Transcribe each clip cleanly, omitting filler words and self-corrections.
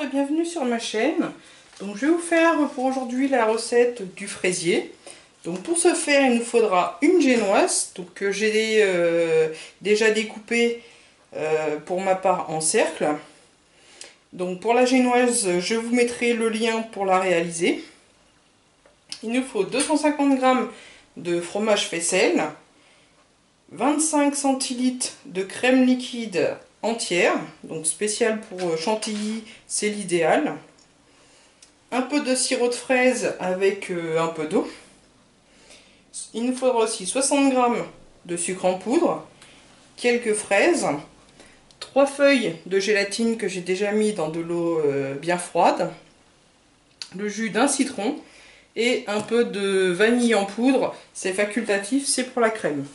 Bonjour et bienvenue sur ma chaîne. Donc je vais vous faire pour aujourd'hui la recette du fraisier. Donc pour ce faire il nous faudra une génoise que j'ai déjà découpée pour ma part en cercle. Donc pour la génoise je vous mettrai le lien pour la réaliser. Il nous faut 250 g de fromage faisselle, 25 centilitres de crème liquide entière, donc spéciale pour chantilly, c'est l'idéal. Un peu de sirop de fraise avec un peu d'eau. Il nous faudra aussi 60 g de sucre en poudre, quelques fraises, 3 feuilles de gélatine que j'ai déjà mis dans de l'eau bien froide, le jus d'un citron et un peu de vanille en poudre, c'est facultatif, c'est pour la crème.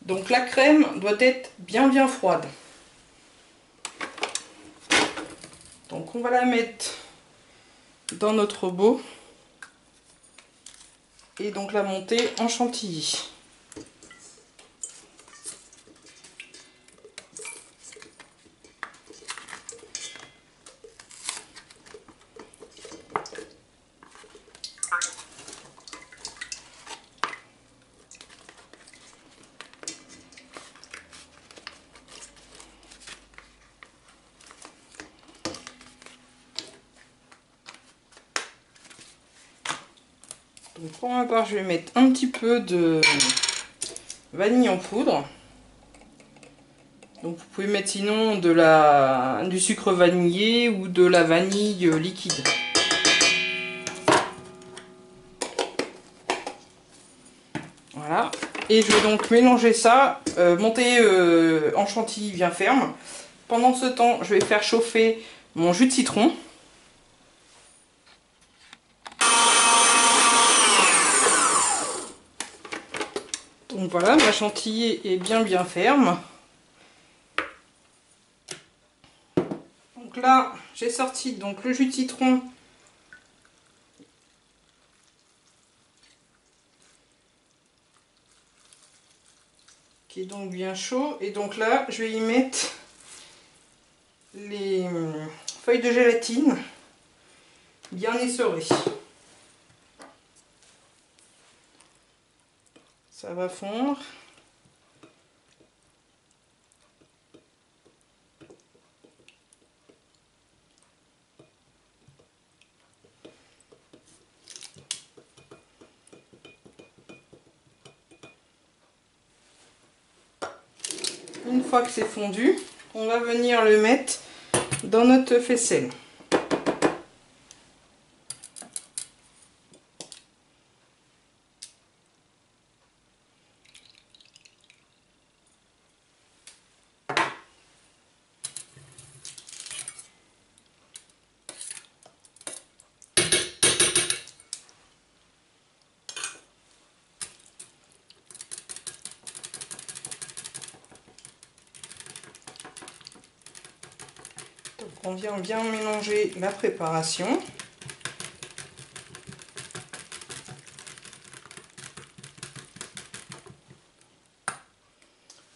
Donc la crème doit être bien froide. Donc on va la mettre dans notre robot et donc la monter en chantilly. Donc pour ma part, je vais mettre un petit peu de vanille en poudre. Donc vous pouvez mettre sinon du sucre vanillé ou de la vanille liquide. Voilà. Et je vais donc mélanger ça, monter en chantilly bien ferme. Pendant ce temps, je vais faire chauffer mon jus de citron. Donc voilà, ma chantilly est bien ferme. Donc là, j'ai sorti donc le jus de citron qui est donc bien chaud. Et donc là, je vais y mettre les feuilles de gélatine bien essorées. Ça va fondre. Une fois que c'est fondu, on va venir le mettre dans notre faisselle. Donc on vient bien mélanger la préparation.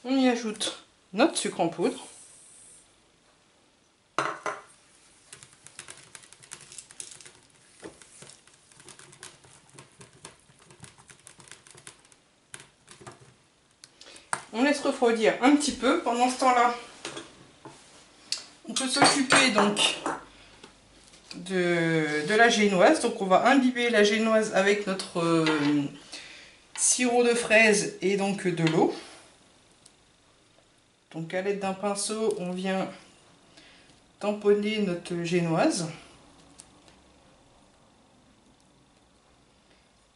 On y ajoute notre sucre en poudre. On laisse refroidir un petit peu. Pendant ce temps-là, on peut s'occuper donc de la génoise. Donc on va imbiber la génoise avec notre sirop de fraise et donc de l'eau. Donc à l'aide d'un pinceau, on vient tamponner notre génoise.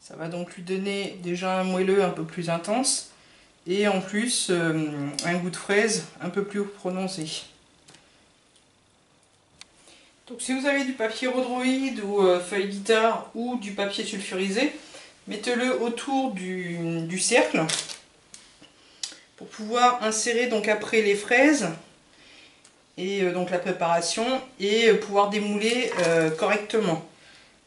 Ça va donc lui donner déjà un moelleux un peu plus intense et en plus un goût de fraise un peu plus prononcé. Donc si vous avez du papier rhodroïde ou feuille guitare ou du papier sulfurisé, mettez-le autour du cercle pour pouvoir insérer donc après les fraises et donc la préparation et pouvoir démouler correctement.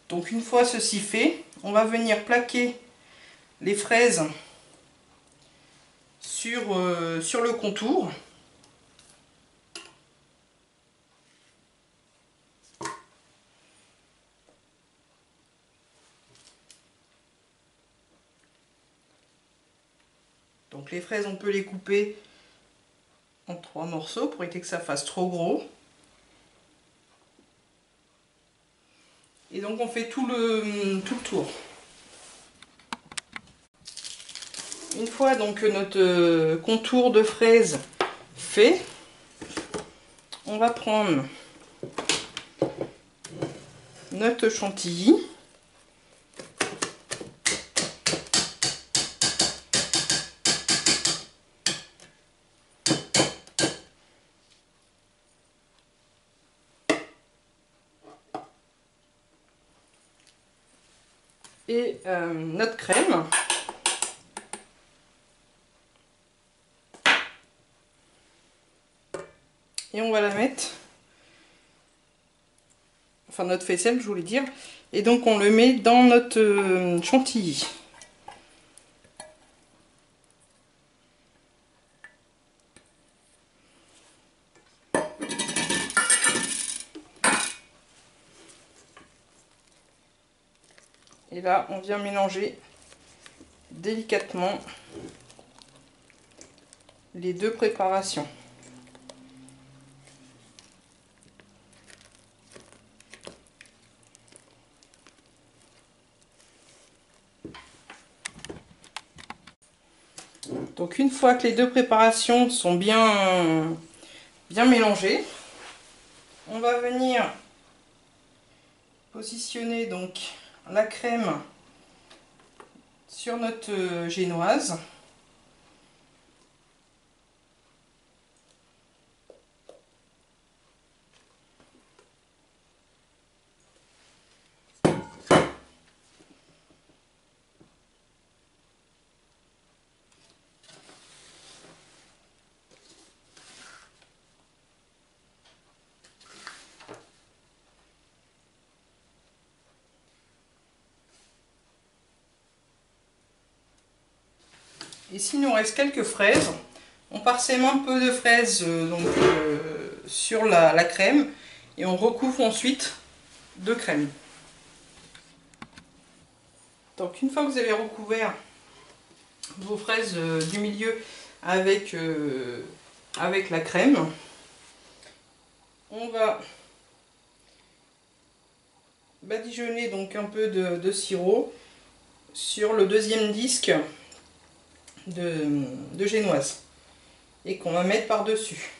Donc une fois ceci fait, on va venir plaquer les fraises sur le contour. Donc les fraises, on peut les couper en 3 morceaux pour éviter que ça fasse trop gros. Et donc on fait tout le tour. Une fois donc notre contour de fraise fait, on va prendre notre chantilly. Et notre crème. Et on va la mettre, enfin notre faisselle je voulais dire, et donc on le met dans notre chantilly. Et là on vient mélanger délicatement les deux préparations. Donc une fois que les deux préparations sont bien mélangées, on va venir positionner donc la crème sur notre génoise. Et s'il nous reste quelques fraises, on parsème un peu de fraises sur la crème et on recouvre ensuite de crème. Donc une fois que vous avez recouvert vos fraises du milieu avec la crème, on va badigeonner donc un peu de sirop sur le deuxième disque de génoise et qu'on va mettre par dessus.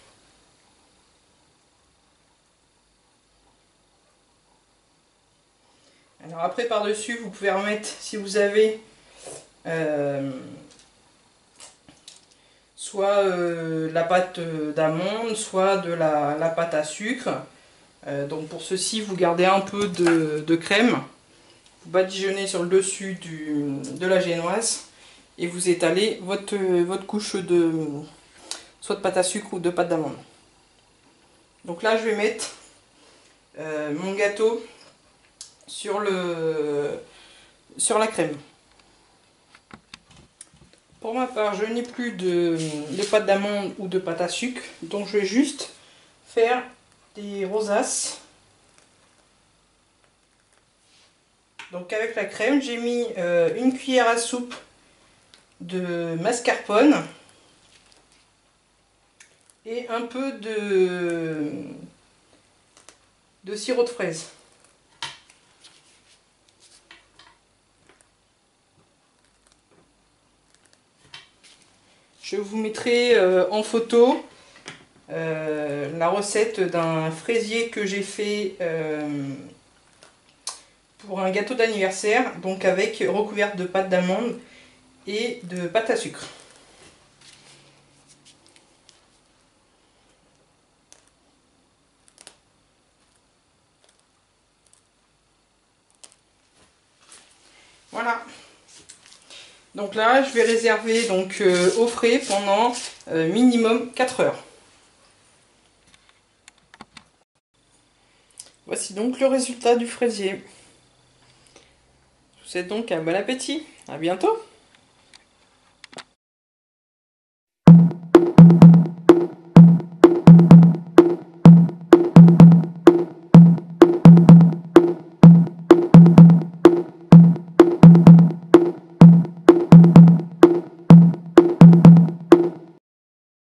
Alors après par dessus vous pouvez remettre, si vous avez soit la pâte d'amande, soit de la pâte à sucre. Donc pour ceci vous gardez un peu de crème, vous badigeonnez sur le dessus de la génoise et vous étalez votre couche soit de pâte à sucre ou de pâte d'amande. Donc là je vais mettre mon gâteau sur la crème. Pour ma part, je n'ai plus de pâte d'amande ou de pâte à sucre, donc je vais juste faire des rosaces. Donc avec la crème, j'ai mis une cuillère à soupe de mascarpone et un peu de sirop de fraise. Je vous mettrai en photo la recette d'un fraisier que j'ai fait pour un gâteau d'anniversaire, donc avec recouverte de pâte d'amande et de pâte à sucre. Voilà. Donc là, je vais réserver donc, au frais pendant minimum 4 heures. Voici donc le résultat du fraisier. Je vous souhaite donc un bon appétit. À bientôt.